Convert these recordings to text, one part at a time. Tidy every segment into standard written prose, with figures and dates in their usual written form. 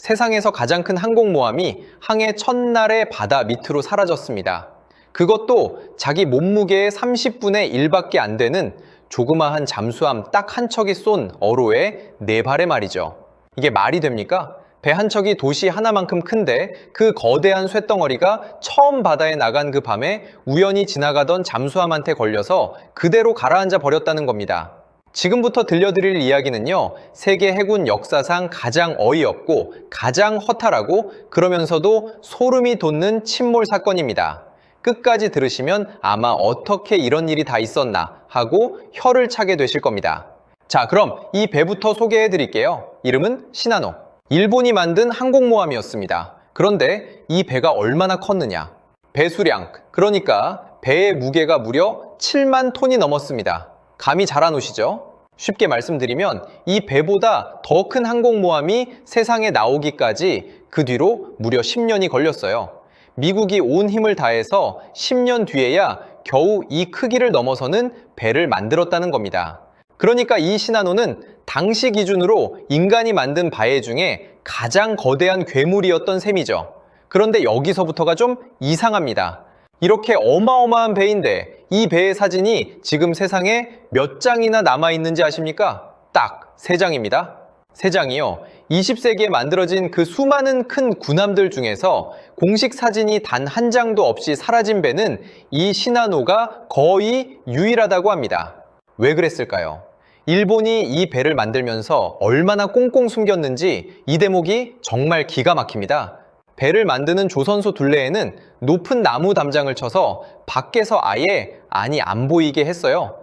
세상에서 가장 큰 항공모함이 항해 첫날에 바다 밑으로 사라졌습니다. 그것도 자기 몸무게의 30분의 1밖에 안 되는 조그마한 잠수함 딱 한 척이 쏜 어로의 4발의 말이죠. 이게 말이 됩니까? 배 한 척이 도시 하나만큼 큰데 그 거대한 쇳덩어리가 처음 바다에 나간 그 밤에 우연히 지나가던 잠수함한테 걸려서 그대로 가라앉아 버렸다는 겁니다. 지금부터 들려드릴 이야기는요, 세계 해군 역사상 가장 어이없고 가장 허탈하고 그러면서도 소름이 돋는 침몰 사건입니다. 끝까지 들으시면 아마 어떻게 이런 일이 다 있었나 하고 혀를 차게 되실 겁니다. 자, 그럼 이 배부터 소개해 드릴게요. 이름은 시나노. 일본이 만든 항공모함이었습니다. 그런데 이 배가 얼마나 컸느냐? 배수량, 그러니까 배의 무게가 무려 7만 톤이 넘었습니다. 감이 잘 안 오시죠? 쉽게 말씀드리면 이 배보다 더 큰 항공모함이 세상에 나오기까지 그 뒤로 무려 10년이 걸렸어요. 미국이 온 힘을 다해서 10년 뒤에야 겨우 이 크기를 넘어서는 배를 만들었다는 겁니다. 그러니까 이 시나노는 당시 기준으로 인간이 만든 바해 중에 가장 거대한 괴물이었던 셈이죠. 그런데 여기서부터가 좀 이상합니다. 이렇게 어마어마한 배인데 이 배의 사진이 지금 세상에 몇 장이나 남아있는지 아십니까? 딱 3장입니다. 3장이요. 20세기에 만들어진 그 수많은 큰 군함들 중에서 공식 사진이 단 한 장도 없이 사라진 배는 이 시나노가 거의 유일하다고 합니다. 왜 그랬을까요? 일본이 이 배를 만들면서 얼마나 꽁꽁 숨겼는지 이 대목이 정말 기가 막힙니다. 배를 만드는 조선소 둘레에는 높은 나무 담장을 쳐서 밖에서 아예 안 보이게 했어요.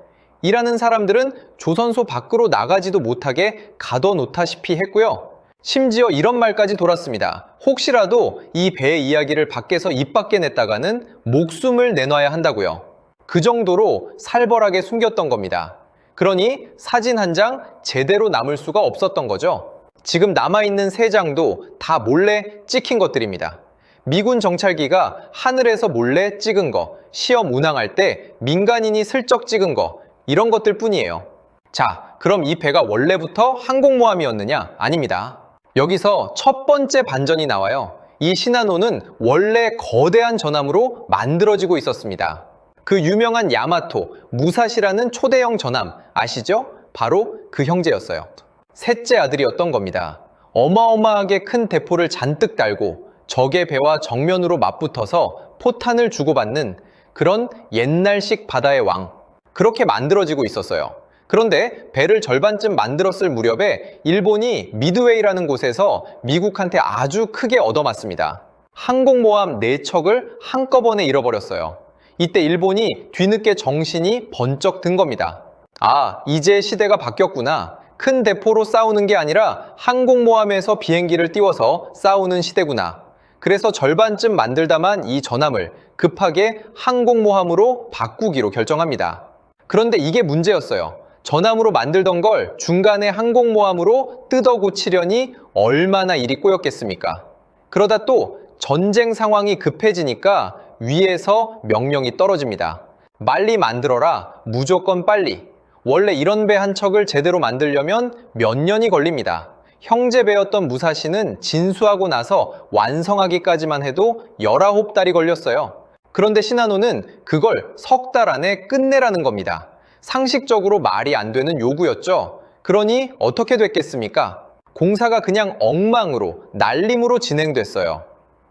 일하는 사람들은 조선소 밖으로 나가지도 못하게 가둬놓다시피 했고요. 심지어 이런 말까지 돌았습니다. 혹시라도 이 배의 이야기를 밖에서 입 밖에 냈다가는 목숨을 내놔야 한다고요. 그 정도로 살벌하게 숨겼던 겁니다. 그러니 사진 한 장 제대로 남을 수가 없었던 거죠. 지금 남아있는 3장도 다 몰래 찍힌 것들입니다. 미군 정찰기가 하늘에서 몰래 찍은 거, 시험 운항할 때 민간인이 슬쩍 찍은 거, 이런 것들 뿐이에요. 자, 그럼 이 배가 원래부터 항공모함이었느냐? 아닙니다. 여기서 첫 번째 반전이 나와요. 이 시나노는 원래 거대한 전함으로 만들어지고 있었습니다. 그 유명한 야마토, 무사시라는 초대형 전함 아시죠? 바로 그 형제였어요. 셋째 아들이었던 겁니다. 어마어마하게 큰 대포를 잔뜩 달고 적의 배와 정면으로 맞붙어서 포탄을 주고받는 그런 옛날식 바다의 왕. 그렇게 만들어지고 있었어요. 그런데 배를 절반쯤 만들었을 무렵에 일본이 미드웨이라는 곳에서 미국한테 아주 크게 얻어맞습니다. 항공모함 4척을 한꺼번에 잃어버렸어요. 이때 일본이 뒤늦게 정신이 번쩍 든 겁니다. 아, 이제 시대가 바뀌었구나. 큰 대포로 싸우는 게 아니라 항공모함에서 비행기를 띄워서 싸우는 시대구나. 그래서 절반쯤 만들다만 이 전함을 급하게 항공모함으로 바꾸기로 결정합니다. 그런데 이게 문제였어요. 전함으로 만들던 걸 중간에 항공모함으로 뜯어 고치려니 얼마나 일이 꼬였겠습니까? 그러다 또 전쟁 상황이 급해지니까 위에서 명령이 떨어집니다. 빨리 만들어라. 무조건 빨리. 원래 이런 배 한 척을 제대로 만들려면 몇 년이 걸립니다. 형제 배였던 무사시는 진수하고 나서 완성하기까지만 해도 19달이 걸렸어요. 그런데 시나노는 그걸 석 달 안에 끝내라는 겁니다. 상식적으로 말이 안 되는 요구였죠. 그러니 어떻게 됐겠습니까? 공사가 그냥 엉망으로, 날림으로 진행됐어요.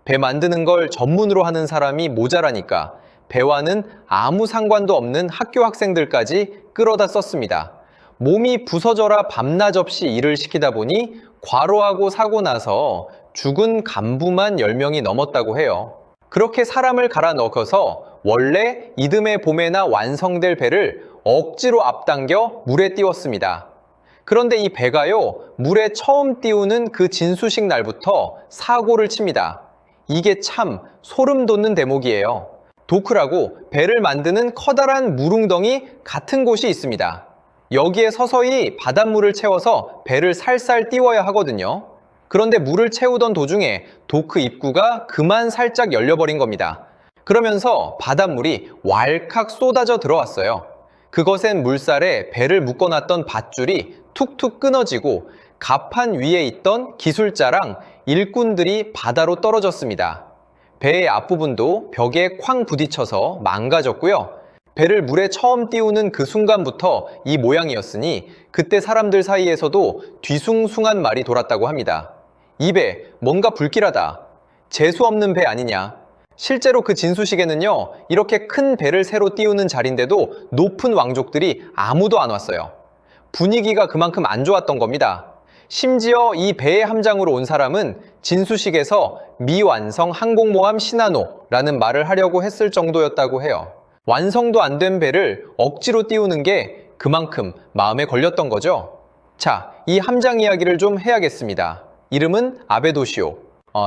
배 만드는 걸 전문으로 하는 사람이 모자라니까 배와는 아무 상관도 없는 학교 학생들까지 끌어다 썼습니다. 몸이 부서져라 밤낮 없이 일을 시키다 보니 과로하고 사고 나서 죽은 간부만 10명이 넘었다고 해요. 그렇게 사람을 갈아 넣어서 원래 이듬해 봄에나 완성될 배를 억지로 앞당겨 물에 띄웠습니다. 그런데 이 배가요, 물에 처음 띄우는 그 진수식 날부터 사고를 칩니다. 이게 참 소름 돋는 대목이에요. 도크라고 배를 만드는 커다란 물웅덩이 같은 곳이 있습니다. 여기에 서서히 바닷물을 채워서 배를 살살 띄워야 하거든요. 그런데 물을 채우던 도중에 도크 입구가 그만 살짝 열려버린 겁니다. 그러면서 바닷물이 왈칵 쏟아져 들어왔어요. 그것엔 물살에 배를 묶어놨던 밧줄이 툭툭 끊어지고 갑판 위에 있던 기술자랑 일꾼들이 바다로 떨어졌습니다. 배의 앞부분도 벽에 쾅 부딪혀서 망가졌고요. 배를 물에 처음 띄우는 그 순간부터 이 모양이었으니 그때 사람들 사이에서도 뒤숭숭한 말이 돌았다고 합니다. 이 배 뭔가 불길하다. 재수 없는 배 아니냐. 실제로 그 진수식에는요, 이렇게 큰 배를 새로 띄우는 자리인데도 높은 왕족들이 아무도 안 왔어요. 분위기가 그만큼 안 좋았던 겁니다. 심지어 이 배의 함장으로 온 사람은 진수식에서 미완성 항공모함 시나노라는 말을 하려고 했을 정도였다고 해요. 완성도 안 된 배를 억지로 띄우는 게 그만큼 마음에 걸렸던 거죠. 자, 이 함장 이야기를 좀 해야겠습니다. 이름은 아베도시오.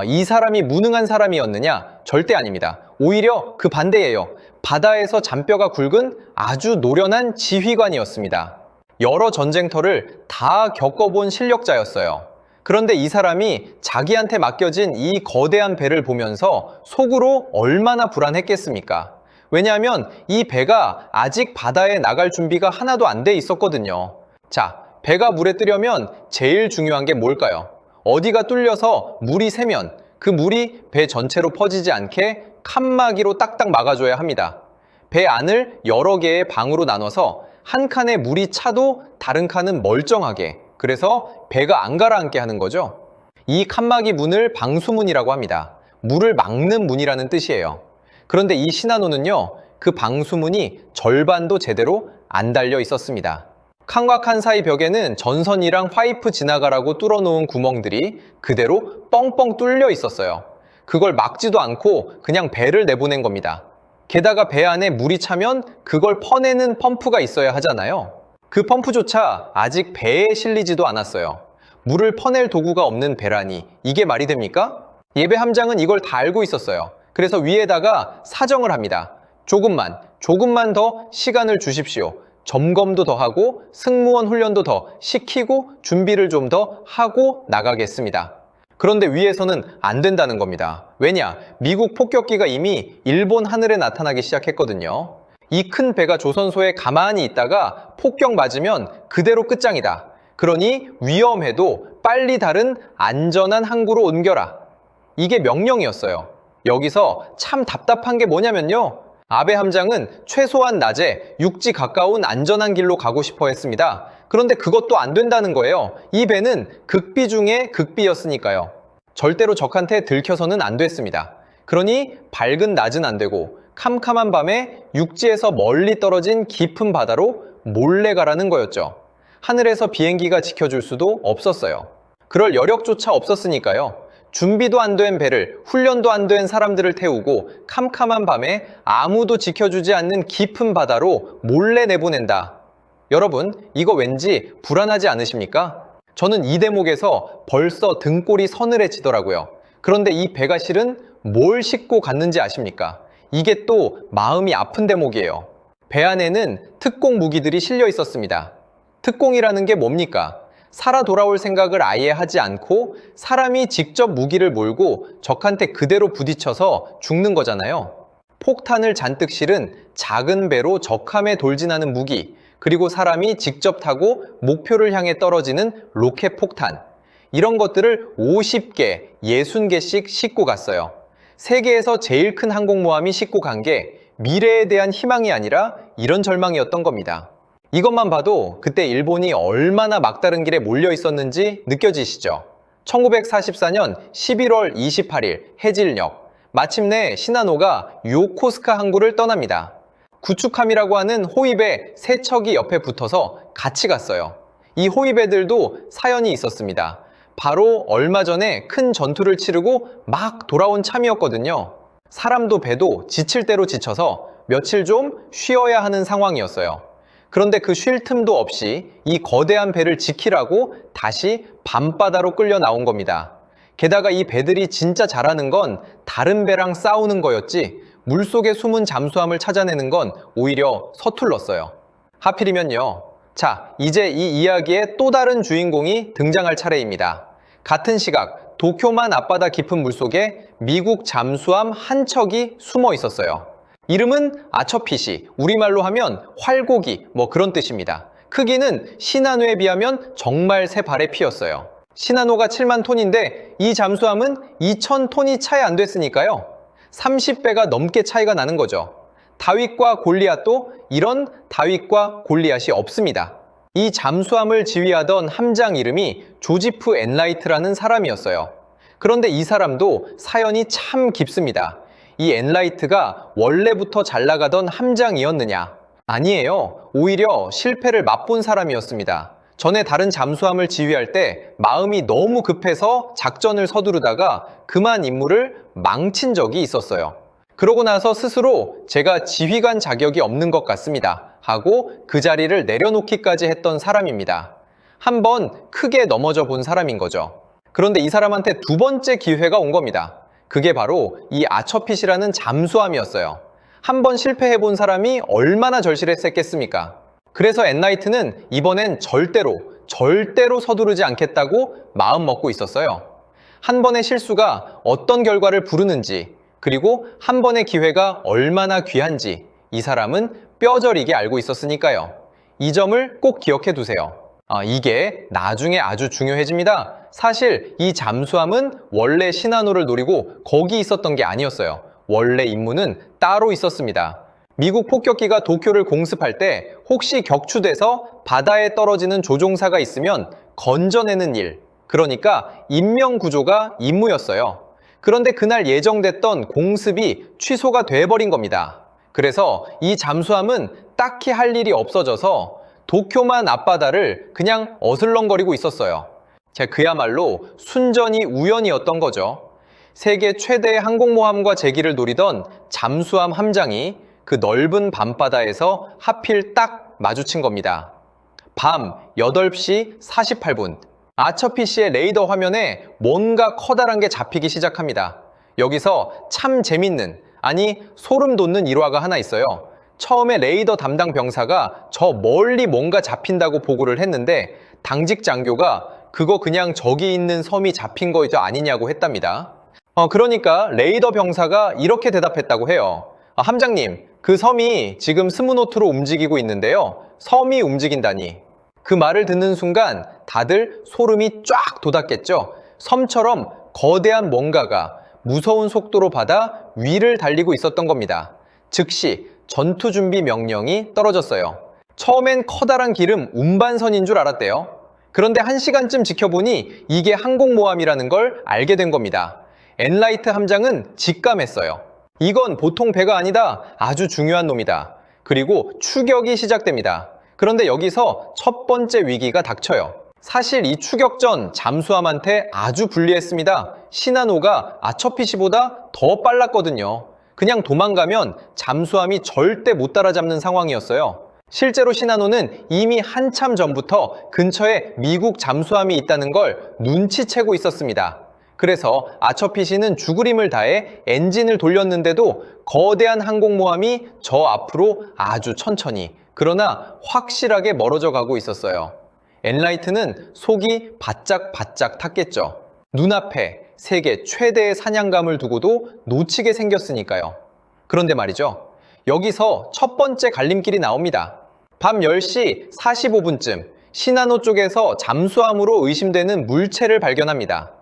이 사람이 무능한 사람이었느냐? 절대 아닙니다. 오히려 그 반대예요. 바다에서 잔뼈가 굵은 아주 노련한 지휘관이었습니다. 여러 전쟁터를 다 겪어본 실력자였어요. 그런데 이 사람이 자기한테 맡겨진 이 거대한 배를 보면서 속으로 얼마나 불안했겠습니까? 왜냐하면 이 배가 아직 바다에 나갈 준비가 하나도 안 돼 있었거든요. 자, 배가 물에 뜨려면 제일 중요한 게 뭘까요? 어디가 뚫려서 물이 새면 그 물이 배 전체로 퍼지지 않게 칸막이로 딱딱 막아줘야 합니다. 배 안을 여러 개의 방으로 나눠서 한 칸에 물이 차도 다른 칸은 멀쩡하게, 그래서 배가 안 가라앉게 하는 거죠. 이 칸막이 문을 방수문이라고 합니다. 물을 막는 문이라는 뜻이에요. 그런데 이 시나노는요, 그 방수문이 절반도 제대로 안 달려 있었습니다. 칸과 칸 사이 벽에는 전선이랑 파이프 지나가라고 뚫어놓은 구멍들이 그대로 뻥뻥 뚫려 있었어요. 그걸 막지도 않고 그냥 배를 내보낸 겁니다. 게다가 배 안에 물이 차면 그걸 퍼내는 펌프가 있어야 하잖아요. 그 펌프조차 아직 배에 실리지도 않았어요. 물을 퍼낼 도구가 없는 배라니 이게 말이 됩니까? 예배 함장은 이걸 다 알고 있었어요. 그래서 위에다가 사정을 합니다. 조금만 더 시간을 주십시오. 점검도 더 하고 승무원 훈련도 더 시키고 준비를 좀 더 하고 나가겠습니다. 그런데 위에서는 안 된다는 겁니다. 왜냐? 미국 폭격기가 이미 일본 하늘에 나타나기 시작했거든요. 이 큰 배가 조선소에 가만히 있다가 폭격 맞으면 그대로 끝장이다. 그러니 위험해도 빨리 다른 안전한 항구로 옮겨라. 이게 명령이었어요. 여기서 참 답답한 게 뭐냐면요. 아베 함장은 최소한 낮에 육지 가까운 안전한 길로 가고 싶어 했습니다. 그런데 그것도 안 된다는 거예요. 이 배는 극비 중에 극비였으니까요. 절대로 적한테 들켜서는 안 됐습니다. 그러니 밝은 낮은 안 되고 캄캄한 밤에 육지에서 멀리 떨어진 깊은 바다로 몰래 가라는 거였죠. 하늘에서 비행기가 지켜줄 수도 없었어요. 그럴 여력조차 없었으니까요. 준비도 안 된 배를, 훈련도 안 된 사람들을 태우고 캄캄한 밤에 아무도 지켜주지 않는 깊은 바다로 몰래 내보낸다. 여러분, 이거 왠지 불안하지 않으십니까? 저는 이 대목에서 벌써 등골이 서늘해지더라고요. 그런데 이 배가 실은 뭘 싣고 갔는지 아십니까? 이게 또 마음이 아픈 대목이에요. 배 안에는 특공 무기들이 실려 있었습니다. 특공이라는 게 뭡니까? 살아 돌아올 생각을 아예 하지 않고 사람이 직접 무기를 몰고 적한테 그대로 부딪혀서 죽는 거잖아요. 폭탄을 잔뜩 실은 작은 배로 적함에 돌진하는 무기, 그리고 사람이 직접 타고 목표를 향해 떨어지는 로켓 폭탄, 이런 것들을 50개, 60개씩 싣고 갔어요. 세계에서 제일 큰 항공모함이 싣고 간 게 미래에 대한 희망이 아니라 이런 절망이었던 겁니다. 이것만 봐도 그때 일본이 얼마나 막다른 길에 몰려 있었는지 느껴지시죠? 1944년 11월 28일 해질녘, 마침내 시나노가 요코스카 항구를 떠납니다. 구축함이라고 하는 호위배 세 척이 옆에 붙어서 같이 갔어요. 이 호위배들도 사연이 있었습니다. 바로 얼마 전에 큰 전투를 치르고 막 돌아온 참이었거든요. 사람도 배도 지칠 대로 지쳐서 며칠 좀 쉬어야 하는 상황이었어요. 그런데 그 쉴 틈도 없이 이 거대한 배를 지키라고 다시 밤바다로 끌려 나온 겁니다. 게다가 이 배들이 진짜 잘하는 건 다른 배랑 싸우는 거였지 물속에 숨은 잠수함을 찾아내는 건 오히려 서툴렀어요. 하필이면요. 자, 이제 이 이야기의 또 다른 주인공이 등장할 차례입니다. 같은 시각 도쿄만 앞바다 깊은 물속에 미국 잠수함 한 척이 숨어 있었어요. 이름은 아처피시, 우리말로 하면 활고기, 그런 뜻입니다. 크기는 시나노에 비하면 정말 새 발의 피였어요. 시나노가 7만 톤인데 이 잠수함은 2,000톤이 차이 안 됐으니까요. 30배가 넘게 차이가 나는 거죠. 다윗과 골리앗도 이런 다윗과 골리앗이 없습니다. 이 잠수함을 지휘하던 함장 이름이 조지프 엔라이트라는 사람이었어요. 그런데 이 사람도 사연이 참 깊습니다. 이 엔라이트가 원래부터 잘 나가던 함장이었느냐? 아니에요. 오히려 실패를 맛본 사람이었습니다. 전에 다른 잠수함을 지휘할 때 마음이 너무 급해서 작전을 서두르다가 그만 임무를 망친 적이 있었어요. 그러고 나서 스스로 제가 지휘관 자격이 없는 것 같습니다 하고 그 자리를 내려놓기까지 했던 사람입니다. 한번 크게 넘어져 본 사람인 거죠. 그런데 이 사람한테 두 번째 기회가 온 겁니다. 그게 바로 이 아처핏이라는 잠수함이었어요. 한번 실패해 본 사람이 얼마나 절실했겠습니까? 그래서 엔라이트는 이번엔 절대로 서두르지 않겠다고 마음 먹고 있었어요. 한 번의 실수가 어떤 결과를 부르는지, 그리고 한 번의 기회가 얼마나 귀한지 이 사람은 뼈저리게 알고 있었으니까요. 이 점을 꼭 기억해 두세요. 이게 나중에 아주 중요해집니다. 사실 이 잠수함은 원래 시나노를 노리고 거기 있었던 게 아니었어요. 원래 임무는 따로 있었습니다. 미국 폭격기가 도쿄를 공습할 때 혹시 격추돼서 바다에 떨어지는 조종사가 있으면 건져내는 일, 그러니까 인명구조가 임무였어요. 그런데 그날 예정됐던 공습이 취소가 돼버린 겁니다. 그래서 이 잠수함은 딱히 할 일이 없어져서 도쿄만 앞바다를 그냥 어슬렁거리고 있었어요. 그야말로 순전히 우연이었던 거죠. 세계 최대의 항공모함과 제기를 노리던 잠수함 함장이 그 넓은 밤바다에서 하필 딱 마주친 겁니다. 밤 8시 48분. 아처핏의 레이더 화면에 뭔가 커다란 게 잡히기 시작합니다. 여기서 참 재밌는, 아니 소름 돋는 일화가 하나 있어요. 처음에 레이더 담당 병사가 저 멀리 뭔가 잡힌다고 보고를 했는데 당직 장교가 그거 그냥 저기 있는 섬이 잡힌 거죠 아니냐고 했답니다. 그러니까 레이더 병사가 이렇게 대답했다고 해요. 함장님, 그 섬이 지금 스무노트로 움직이고 있는데요. 섬이 움직인다니. 그 말을 듣는 순간 다들 소름이 쫙 돋았겠죠. 섬처럼 거대한 뭔가가 무서운 속도로 바다 위를 달리고 있었던 겁니다. 즉시 전투 준비 명령이 떨어졌어요. 처음엔 커다란 기름 운반선인 줄 알았대요. 그런데 1시간쯤 지켜보니 이게 항공모함이라는 걸 알게 된 겁니다. 엔라이트 함장은 직감했어요. 이건 보통 배가 아니다. 아주 중요한 놈이다. 그리고 추격이 시작됩니다. 그런데 여기서 첫 번째 위기가 닥쳐요. 사실 이 추격 전 잠수함한테 아주 불리했습니다. 시나노가 아처핏이보다 더 빨랐거든요. 그냥 도망가면 잠수함이 절대 못 따라잡는 상황이었어요. 실제로 시나노는 이미 한참 전부터 근처에 미국 잠수함이 있다는 걸 눈치채고 있었습니다. 그래서 아처핏이는 죽을 힘을 다해 엔진을 돌렸는데도 거대한 항공모함이 저 앞으로 아주 천천히, 그러나 확실하게 멀어져 가고 있었어요. 엔라이트는 속이 바짝바짝 탔겠죠. 눈앞에 세계 최대의 사냥감을 두고도 놓치게 생겼으니까요. 그런데 말이죠. 여기서 첫 번째 갈림길이 나옵니다. 밤 10시 45분쯤 시나노 쪽에서 잠수함으로 의심되는 물체를 발견합니다.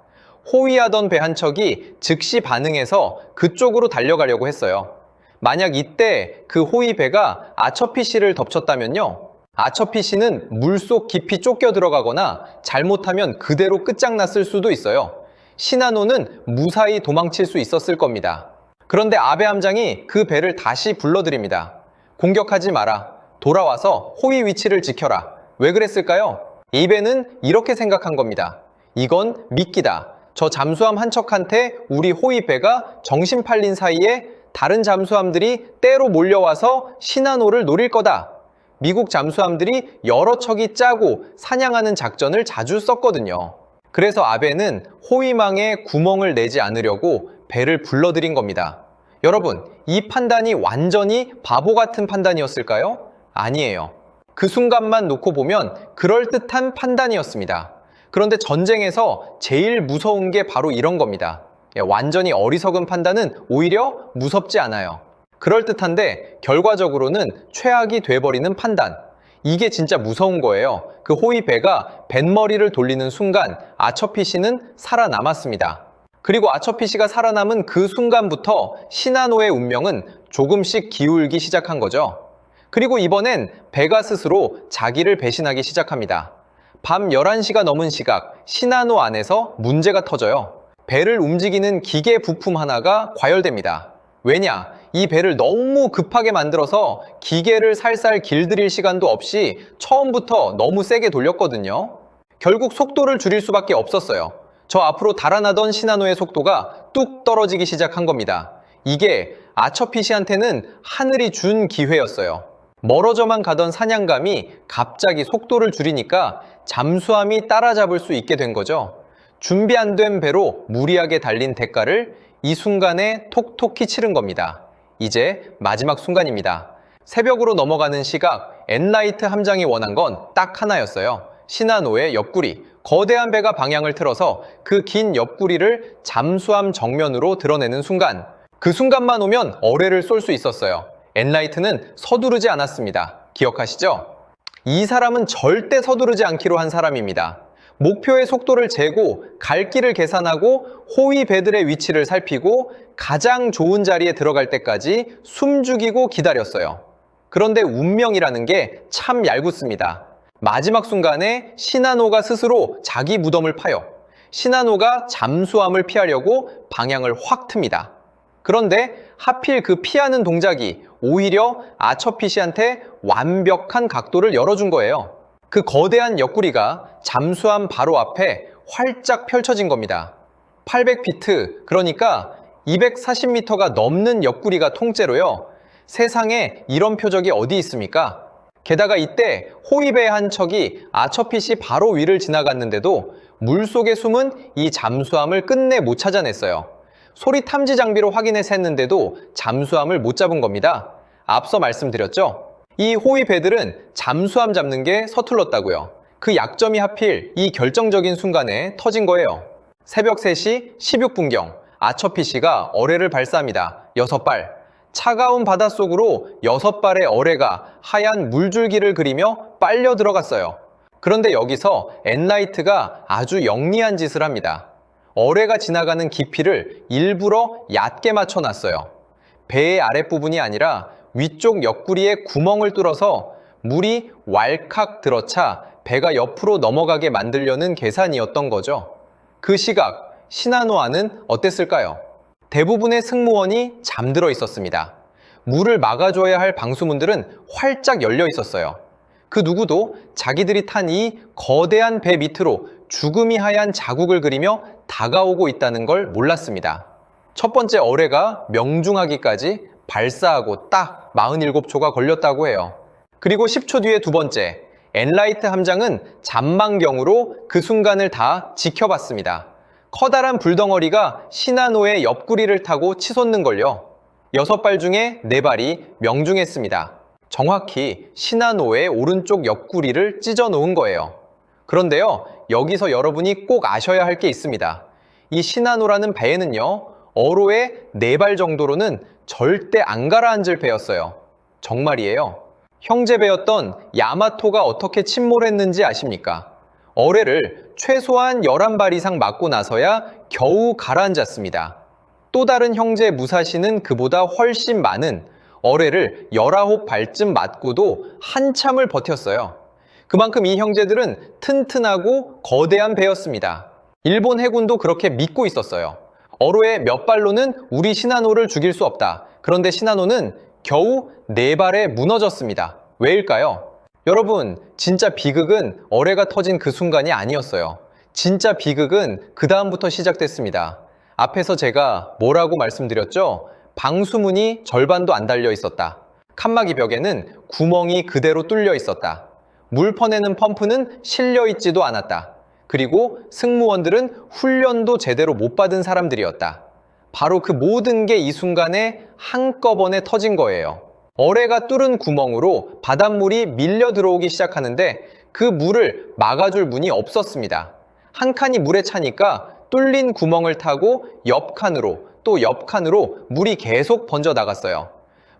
호위하던 배 한 척이 즉시 반응해서 그쪽으로 달려가려고 했어요. 만약 이때 그 호위 배가 아처핏이를 덮쳤다면요. 아처핏이는 물속 깊이 쫓겨 들어가거나 잘못하면 그대로 끝장났을 수도 있어요. 시나노는 무사히 도망칠 수 있었을 겁니다. 그런데 아베 함장이 그 배를 다시 불러들입니다. 공격하지 마라. 돌아와서 호위 위치를 지켜라. 왜 그랬을까요? 이 배는 이렇게 생각한 겁니다. 이건 미끼다. 저 잠수함 한 척한테 우리 호위 배가 정신 팔린 사이에 다른 잠수함들이 때로 몰려와서 시나노를 노릴 거다. 미국 잠수함들이 여러 척이 짜고 사냥하는 작전을 자주 썼거든요. 그래서 아베는 호위망에 구멍을 내지 않으려고 배를 불러들인 겁니다. 여러분, 이 판단이 완전히 바보 같은 판단이었을까요? 아니에요. 그 순간만 놓고 보면 그럴듯한 판단이었습니다. 그런데 전쟁에서 제일 무서운 게 바로 이런 겁니다. 완전히 어리석은 판단은 오히려 무섭지 않아요. 그럴듯한데 결과적으로는 최악이 돼버리는 판단. 이게 진짜 무서운 거예요. 그 호위 배가 뱃머리를 돌리는 순간 아처피 씨는 살아남았습니다. 그리고 아처피 씨가 살아남은 그 순간부터 시나노의 운명은 조금씩 기울기 시작한 거죠. 그리고 이번엔 배가 스스로 자기를 배신하기 시작합니다. 밤 11시가 넘은 시각, 시나노 안에서 문제가 터져요. 배를 움직이는 기계 부품 하나가 과열됩니다. 왜냐? 이 배를 너무 급하게 만들어서 기계를 살살 길들일 시간도 없이 처음부터 너무 세게 돌렸거든요. 결국 속도를 줄일 수밖에 없었어요. 저 앞으로 달아나던 시나노의 속도가 뚝 떨어지기 시작한 겁니다. 이게 아처피 씨한테는 하늘이 준 기회였어요. 멀어져만 가던 사냥감이 갑자기 속도를 줄이니까 잠수함이 따라잡을 수 있게 된 거죠. 준비 안 된 배로 무리하게 달린 대가를 이 순간에 톡톡히 치른 겁니다. 이제 마지막 순간입니다. 새벽으로 넘어가는 시각, 엔라이트 함장이 원한 건 딱 하나였어요. 시나노의 옆구리, 거대한 배가 방향을 틀어서 그 긴 옆구리를 잠수함 정면으로 드러내는 순간, 그 순간만 오면 어뢰를 쏠 수 있었어요. 엔라이트는 서두르지 않았습니다. 기억하시죠? 이 사람은 절대 서두르지 않기로 한 사람입니다. 목표의 속도를 재고 갈 길을 계산하고 호위 배들의 위치를 살피고 가장 좋은 자리에 들어갈 때까지 숨죽이고 기다렸어요. 그런데 운명이라는 게 참 얄궂습니다. 마지막 순간에 시나노가 스스로 자기 무덤을 파요. 시나노가 잠수함을 피하려고 방향을 확 틉니다. 그런데 하필 그 피하는 동작이 오히려 아처피 씨한테 완벽한 각도를 열어준 거예요. 그 거대한 옆구리가 잠수함 바로 앞에 활짝 펼쳐진 겁니다. 800피트, 그러니까 240m가 넘는 옆구리가 통째로요. 세상에 이런 표적이 어디 있습니까? 게다가 이때 호위배 한 척이 아처피 씨 바로 위를 지나갔는데도 물속에 숨은 이 잠수함을 끝내 못 찾아냈어요. 소리 탐지 장비로 확인해서 했는데도 잠수함을 못 잡은 겁니다. 앞서 말씀드렸죠? 이 호위 배들은 잠수함 잡는 게 서툴렀다고요. 그 약점이 하필 이 결정적인 순간에 터진 거예요. 새벽 3시 16분경 아처피 씨가 어뢰를 발사합니다. 6발. 차가운 바닷속으로 6발의 어뢰가 하얀 물줄기를 그리며 빨려 들어갔어요. 그런데 여기서 엔라이트가 아주 영리한 짓을 합니다. 어뢰가 지나가는 깊이를 일부러 얕게 맞춰놨어요. 배의 아랫부분이 아니라 위쪽 옆구리에 구멍을 뚫어서 물이 왈칵 들어차 배가 옆으로 넘어가게 만들려는 계산이었던 거죠. 그 시각, 시나노 안은 어땠을까요? 대부분의 승무원이 잠들어 있었습니다. 물을 막아줘야 할 방수문들은 활짝 열려 있었어요. 그 누구도 자기들이 탄 이 거대한 배 밑으로 죽음이 하얀 자국을 그리며 다가오고 있다는 걸 몰랐습니다. 첫 번째 어뢰가 명중하기까지 발사하고 딱 47초가 걸렸다고 해요. 그리고 10초 뒤에 두 번째, 엔라이트 함장은 잠망경으로 그 순간을 다 지켜봤습니다. 커다란 불덩어리가 시나노의 옆구리를 타고 치솟는걸요. 6발 중에 4발이 명중했습니다. 정확히 시나노의 오른쪽 옆구리를 찢어 놓은 거예요. 그런데요, 여기서 여러분이 꼭 아셔야 할 게 있습니다. 이 시나노라는 배에는요, 어로의 4발 정도로는 절대 안 가라앉을 배였어요. 정말이에요. 형제 배였던 야마토가 어떻게 침몰했는지 아십니까? 어뢰를 최소한 11발 이상 맞고 나서야 겨우 가라앉았습니다. 또 다른 형제 무사시는 그보다 훨씬 많은 어뢰를 19발쯤 맞고도 한참을 버텼어요. 그만큼 이 형제들은 튼튼하고 거대한 배였습니다. 일본 해군도 그렇게 믿고 있었어요. 어로의 몇 발로는 우리 시나노를 죽일 수 없다. 그런데 시나노는 겨우 4발에 무너졌습니다. 왜일까요? 여러분, 진짜 비극은 어뢰가 터진 그 순간이 아니었어요. 진짜 비극은 그 다음부터 시작됐습니다. 앞에서 제가 뭐라고 말씀드렸죠? 방수문이 절반도 안 달려 있었다. 칸막이 벽에는 구멍이 그대로 뚫려 있었다. 물 퍼내는 펌프는 실려 있지도 않았다. 그리고 승무원들은 훈련도 제대로 못 받은 사람들이었다. 바로 그 모든 게 이 순간에 한꺼번에 터진 거예요. 어뢰가 뚫은 구멍으로 바닷물이 밀려 들어오기 시작하는데 그 물을 막아줄 문이 없었습니다. 한 칸이 물에 차니까 뚫린 구멍을 타고 옆 칸으로 또 옆 칸으로 물이 계속 번져 나갔어요.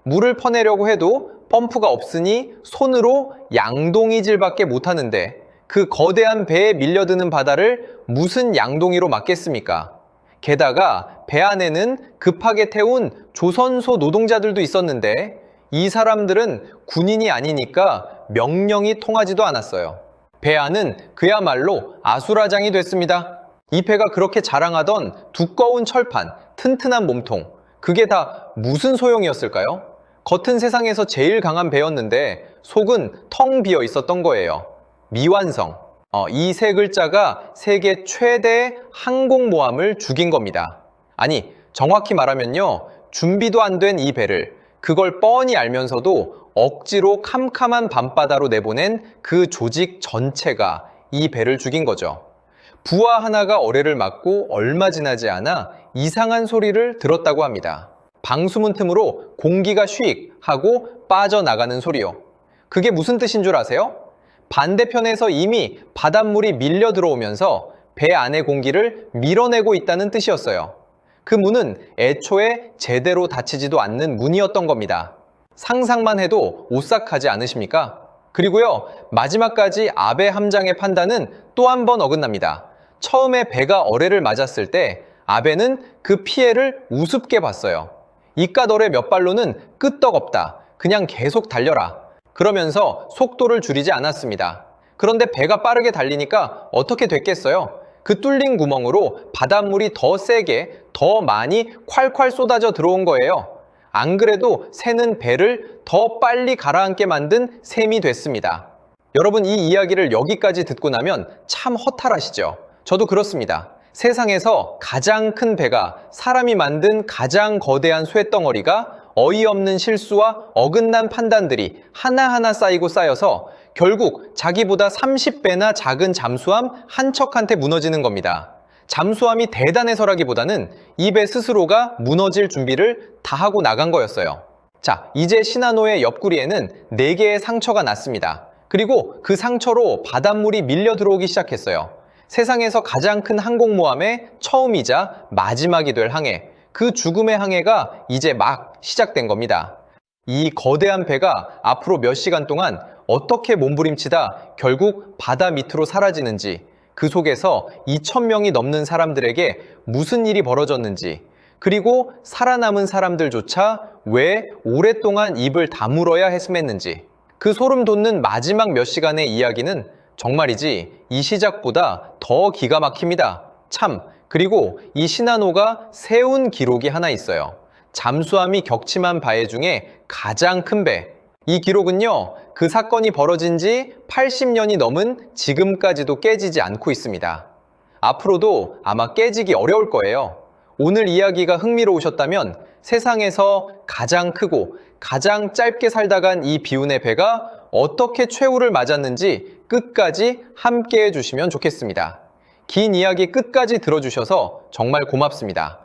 물을 퍼내려고 해도 펌프가 없으니 손으로 양동이질밖에 못하는데 그 거대한 배에 밀려드는 바다를 무슨 양동이로 막겠습니까? 게다가 배 안에는 급하게 태운 조선소 노동자들도 있었는데 이 사람들은 군인이 아니니까 명령이 통하지도 않았어요. 배 안은 그야말로 아수라장이 됐습니다. 이 배가 그렇게 자랑하던 두꺼운 철판, 튼튼한 몸통, 그게 다 무슨 소용이었을까요? 겉은 세상에서 제일 강한 배였는데 속은 텅 비어 있었던 거예요. 미완성. 이 세 글자가 세계 최대 항공모함을 죽인 겁니다. 아니, 정확히 말하면요, 준비도 안 된 이 배를 그걸 뻔히 알면서도 억지로 캄캄한 밤바다로 내보낸 그 조직 전체가 이 배를 죽인 거죠. 부하 하나가 어뢰를 막고 얼마 지나지 않아 이상한 소리를 들었다고 합니다. 방수문 틈으로 공기가 휙 하고 빠져나가는 소리요. 그게 무슨 뜻인 줄 아세요? 반대편에서 이미 바닷물이 밀려 들어오면서 배 안의 공기를 밀어내고 있다는 뜻이었어요. 그 문은 애초에 제대로 닫히지도 않는 문이었던 겁니다. 상상만 해도 오싹하지 않으십니까? 그리고요, 마지막까지 아베 함장의 판단은 또 한 번 어긋납니다. 처음에 배가 어뢰를 맞았을 때 아베는 그 피해를 우습게 봤어요. 이깟 어뢰 몇 발로는 끄떡없다. 그냥 계속 달려라. 그러면서 속도를 줄이지 않았습니다. 그런데 배가 빠르게 달리니까 어떻게 됐겠어요? 그 뚫린 구멍으로 바닷물이 더 세게, 더 많이 콸콸 쏟아져 들어온 거예요. 안 그래도 새는 배를 더 빨리 가라앉게 만든 셈이 됐습니다. 여러분, 이 이야기를 여기까지 듣고 나면 참 허탈하시죠? 저도 그렇습니다. 세상에서 가장 큰 배가 사람이 만든 가장 거대한 쇠덩어리가 어이없는 실수와 어긋난 판단들이 하나하나 쌓이고 쌓여서 결국 자기보다 30배나 작은 잠수함 한 척한테 무너지는 겁니다. 잠수함이 대단해서라기보다는 이 배 스스로가 무너질 준비를 다 하고 나간 거였어요. 자, 이제 시나노의 옆구리에는 4개의 상처가 났습니다. 그리고 그 상처로 바닷물이 밀려 들어오기 시작했어요. 세상에서 가장 큰 항공모함의 처음이자 마지막이 될 항해, 그 죽음의 항해가 이제 막 시작된 겁니다. 이 거대한 배가 앞으로 몇 시간 동안 어떻게 몸부림치다 결국 바다 밑으로 사라지는지, 그 속에서 2,000명이 넘는 사람들에게 무슨 일이 벌어졌는지, 그리고 살아남은 사람들조차 왜 오랫동안 입을 다물어야 했음했는지, 그 소름 돋는 마지막 몇 시간의 이야기는 정말이지 이 시작보다 더 기가 막힙니다. 참, 그리고 이 시나노가 세운 기록이 하나 있어요. 잠수함이 격침한 바해 중에 가장 큰 배. 이 기록은요, 그 사건이 벌어진 지 80년이 넘은 지금까지도 깨지지 않고 있습니다. 앞으로도 아마 깨지기 어려울 거예요. 오늘 이야기가 흥미로우셨다면 세상에서 가장 크고 가장 짧게 살다 간 이 비운의 배가 어떻게 최후를 맞았는지 끝까지 함께 해주시면 좋겠습니다. 긴 이야기 끝까지 들어주셔서 정말 고맙습니다.